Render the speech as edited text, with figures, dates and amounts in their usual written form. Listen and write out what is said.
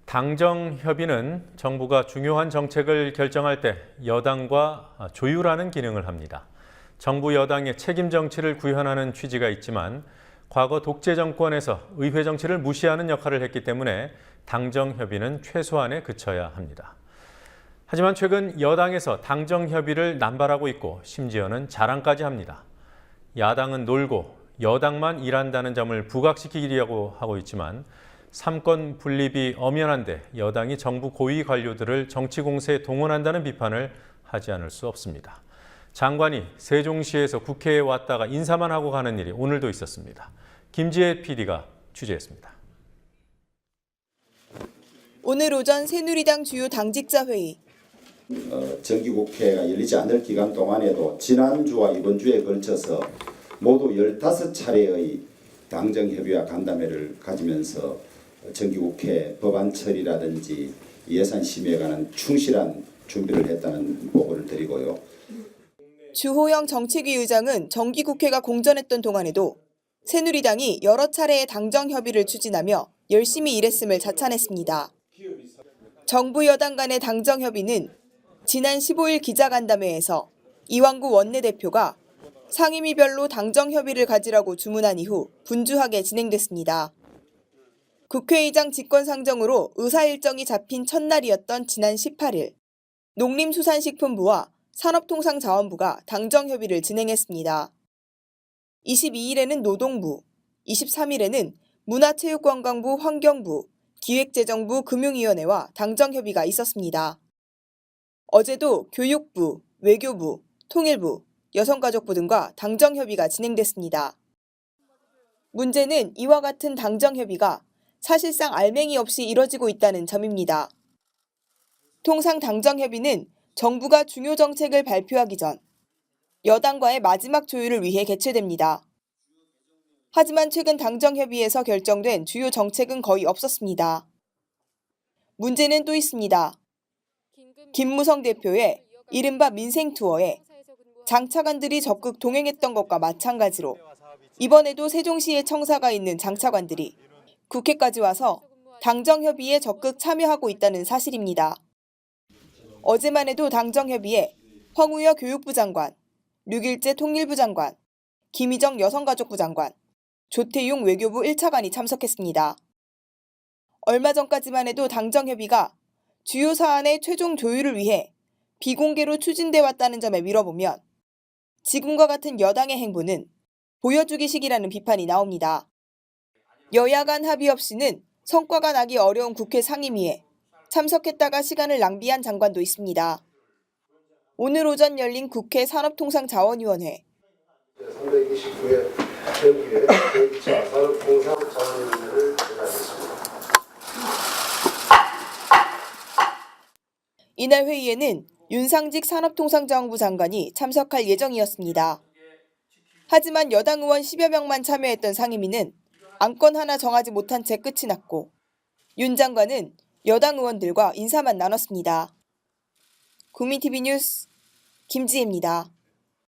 당정협의는 정부가 중요한 정책을 결정할 때 여당과 조율하는 기능을 합니다. 정부 여당의 책임 정치를 구현하는 취지가 있지만 과거 독재 정권에서 의회 정치를 무시하는 역할을 했기 때문에 당정협의는 최소한에 그쳐야 합니다. 하지만 최근 여당에서 당정협의를 남발하고 있고 심지어는 자랑까지 합니다. 야당은 놀고 여당만 일한다는 점을 부각시키려고 하고 있지만 삼권 분립이 엄연한데 여당이 정부 고위 관료들을 정치 공세에 동원한다는 비판을 하지 않을 수 없습니다. 장관이 세종시에서 국회에 왔다가 인사만 하고 가는 일이 오늘도 있었습니다. 김지혜 PD가 취재했습니다. 오늘 오전 새누리당 주요 당직자 회의. 정기국회가 열리지 않을 기간 동안에도 지난주와 이번 주에 걸쳐서 모두 15차례의 당정협의와 간담회를 가지면서 정기국회 법안 처리라든지 예산 심의에 관한 충실한 준비를 했다는 보고를 드리고요. 주호영 정책위 의장은 정기국회가 공전했던 동안에도 새누리당이 여러 차례의 당정협의를 추진하며 열심히 일했음을 자찬했습니다. 정부 여당 간의 당정협의는 지난 15일 기자간담회에서 이완구 원내대표가 상임위별로 당정협의를 가지라고 주문한 이후 분주하게 진행됐습니다. 국회의장 직권상정으로 의사 일정이 잡힌 첫날이었던 지난 18일, 농림수산식품부와 산업통상자원부가 당정협의를 진행했습니다. 22일에는 노동부, 23일에는 문화체육관광부, 환경부, 기획재정부, 금융위원회와 당정협의가 있었습니다. 어제도 교육부, 외교부, 통일부, 여성가족부 등과 당정협의가 진행됐습니다. 문제는 이와 같은 당정협의가 사실상 알맹이 없이 이뤄지고 있다는 점입니다. 통상 당정협의는 정부가 중요 정책을 발표하기 전 여당과의 마지막 조율을 위해 개최됩니다. 하지만 최근 당정협의에서 결정된 주요 정책은 거의 없었습니다. 문제는 또 있습니다. 김무성 대표의 이른바 민생투어에 장차관들이 적극 동행했던 것과 마찬가지로 이번에도 세종시에 청사가 있는 장차관들이 국회까지 와서 당정협의에 적극 참여하고 있다는 사실입니다. 어제만 해도 당정협의에 황우여 교육부 장관, 류길재 통일부 장관, 김희정 여성가족부 장관, 조태용 외교부 1차관이 참석했습니다. 얼마 전까지만 해도 당정협의가 주요 사안의 최종 조율을 위해 비공개로 추진돼 왔다는 점에 밀어보면 지금과 같은 여당의 행보는 보여주기식이라는 비판이 나옵니다. 여야 간 합의 없이는 성과가 나기 어려운 국회 상임위에 참석했다가 시간을 낭비한 장관도 있습니다. 오늘 오전 열린 국회 산업통상자원위원회. 329회 정기회 제2차 산업통상자원위원회를 진행하겠습니다. 이날 회의에는 윤상직 산업통상자원부 장관이 참석할 예정이었습니다. 하지만 여당 의원 10여 명만 참여했던 상임위는 안건 하나 정하지 못한 채 끝이 났고 윤 장관은 여당 의원들과 인사만 나눴습니다. 국민TV 뉴스 김지혜입니다.